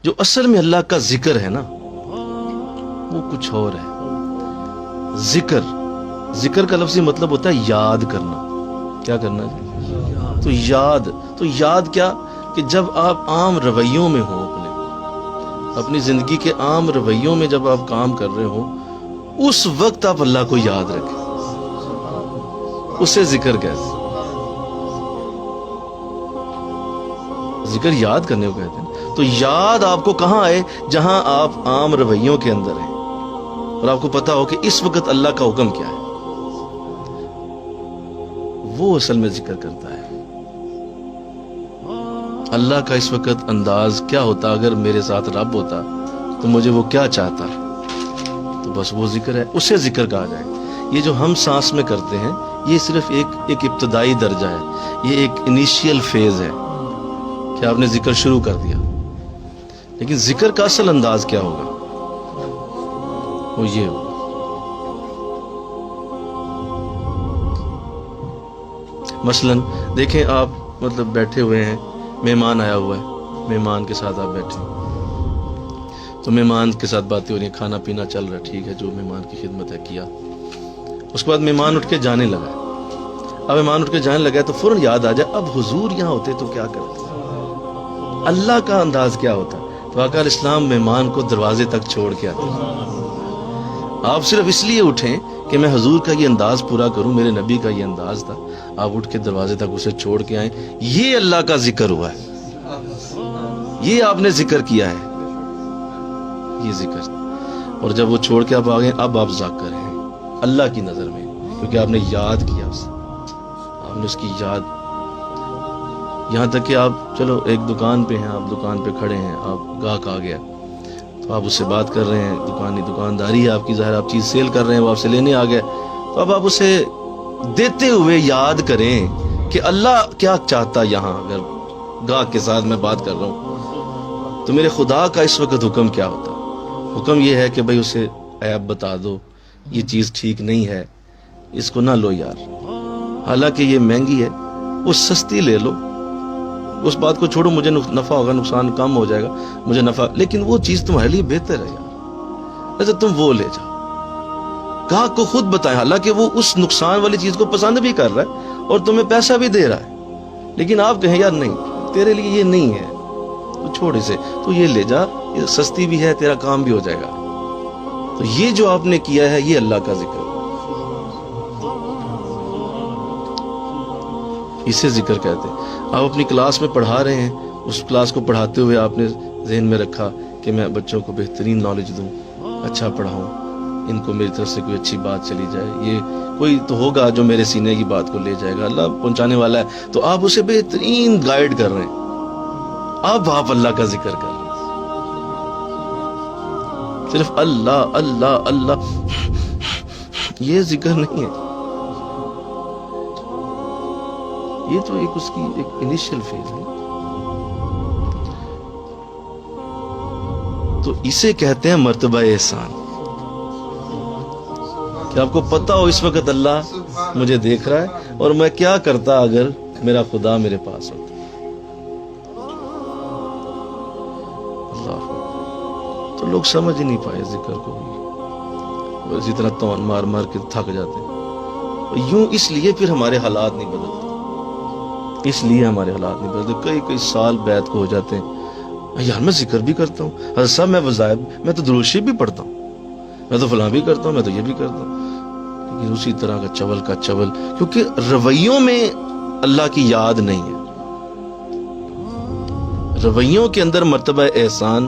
جو اصل میں اللہ کا ذکر ہے نا وہ کچھ اور ہے. ذکر کا لفظی مطلب ہوتا ہے یاد کرنا. کیا کرنا ہے؟ تو یاد کیا کہ جب آپ عام رویوں میں ہو، اپنی زندگی کے عام رویوں میں جب آپ کام کر رہے ہو، اس وقت آپ اللہ کو یاد رکھیں. اسے ذکر کہتے ہیں. ذکر یاد کرنے کو کہتے ہیں. تو یاد آپ کو کہاں آئے؟ جہاں آپ عام رویوں کے اندر ہیں اور آپ کو پتا ہو کہ اس وقت اللہ کا حکم کیا ہے. وہ اصل میں ذکر کرتا ہے. اللہ کا اس وقت انداز کیا ہوتا؟ اگر میرے ساتھ رب ہوتا تو مجھے وہ کیا چاہتا؟ تو بس وہ ذکر ہے، اسے ذکر کہا جائے. یہ جو ہم سانس میں کرتے ہیں یہ صرف ایک ابتدائی درجہ ہے، یہ ایک انیشیل فیز ہے کہ آپ نے ذکر شروع کر دیا. لیکن ذکر کا اصل انداز کیا ہوگا؟ وہ یہ ہوگا. مثلا دیکھیں آپ مطلب بیٹھے ہوئے ہیں، مہمان آیا ہوا ہے، مہمان کے ساتھ آپ بیٹھے ہیں تو مہمان کے ساتھ باتیں ہو رہی ہیں، کھانا پینا چل رہا ہے، ٹھیک ہے، جو مہمان کی خدمت ہے کیا. اس کے بعد مہمان اٹھ کے جانے لگا ہے. اب مہمان اٹھ کے جانے لگا ہے تو فوراً یاد آ جائے اب حضور یہاں ہوتے تو کیا کرتے. اللہ کا انداز کیا ہوتا؟ تو آقا علیہ السلام مہمان کو دروازے تک چھوڑ کے آتے. آپ صرف اس لیے اٹھیں کہ میں حضور کا یہ انداز پورا کروں، میرے نبی کا یہ انداز تھا، آپ اٹھ کے دروازے تک اسے چھوڑ کے آئیں. یہ اللہ کا ذکر ہوا ہے، یہ آپ نے ذکر کیا ہے، یہ ذکر. اور جب وہ چھوڑ کے آپ آ گئے، اب آپ ذاکر ہیں اللہ کی نظر میں، کیونکہ آپ نے یاد کیا اسے، آپ نے اس کی یاد. یہاں تک کہ آپ چلو ایک دکان پہ ہیں، آپ دکان پہ کھڑے ہیں، آپ گاہک آ گیا تو آپ اس سے بات کر رہے ہیں، دکانداری ہے آپ کی، ظاہر آپ چیز سیل کر رہے ہیں، وہ آپ سے لینے آ گیا. تو اب آپ اسے دیتے ہوئے یاد کریں کہ اللہ کیا چاہتا. یہاں اگر گاہک کے ساتھ میں بات کر رہا ہوں تو میرے خدا کا اس وقت حکم کیا ہوتا؟ حکم یہ ہے کہ بھائی اسے عیب بتا دو، یہ چیز ٹھیک نہیں ہے، اس کو نہ لو یار، حالانکہ یہ مہنگی ہے، وہ سستی لے لو. اس بات کو چھوڑو، مجھے نفع ہوگا، نقصان کم ہو جائے گا، مجھے نفع، لیکن وہ چیز تمہارے لیے بہتر ہے یار، ایسا تم وہ لے جاؤ. گاہک کو خود بتائیں، حالانکہ وہ اس نقصان والی چیز کو پسند بھی کر رہا ہے اور تمہیں پیسہ بھی دے رہا ہے، لیکن آپ کہیں یار نہیں، تیرے لیے یہ نہیں ہے، تو چھوڑ اسے، تو یہ لے جا، یہ سستی بھی ہے، تیرا کام بھی ہو جائے گا. تو یہ جو آپ نے کیا ہے یہ اللہ کا ذکر، اسے ذکر کہتے ہیں. آپ اپنی کلاس میں پڑھا رہے ہیں، اس کلاس کو پڑھاتے ہوئے آپ نے ذہن میں رکھا کہ میں بچوں کو بہترین نالج دوں، اچھا پڑھاؤں، ان کو میری طرف سے کوئی اچھی بات چلی جائے، یہ کوئی تو ہوگا جو میرے سینے کی بات کو لے جائے گا، اللہ پہنچانے والا ہے. تو آپ اسے بہترین گائیڈ کر رہے ہیں، اب آپ اللہ کا ذکر کر رہے ہیں. صرف اللہ اللہ اللہ، یہ ذکر نہیں ہے، یہ تو ایک اس کی ایک انیشیل فیز ہے. تو اسے کہتے ہیں مرتبہ احسان، کہ آپ کو پتا ہو اس وقت اللہ مجھے دیکھ رہا ہے اور میں کیا کرتا اگر میرا خدا میرے پاس ہوتا. اللہ، تو لوگ سمجھ ہی نہیں پائے ذکر کو بھی، اسی طرح تون مار مار کے تھک جاتے ہیں. یوں اس لیے پھر ہمارے حالات نہیں بدلتے، اس لیے ہمارے حالات نہیں بدلتے. کئی سال بیعت کو ہو جاتے ہیں، یار میں ذکر بھی کرتا ہوں، حضرت صاحب میں وظائف، میں تو درود شریف بھی پڑھتا ہوں، میں تو فلاں بھی کرتا ہوں، میں تو یہ بھی کرتا ہوں، لیکن اسی طرح کا چول کا چول، کیونکہ رویوں میں اللہ کی یاد نہیں ہے. رویوں کے اندر مرتبہ احسان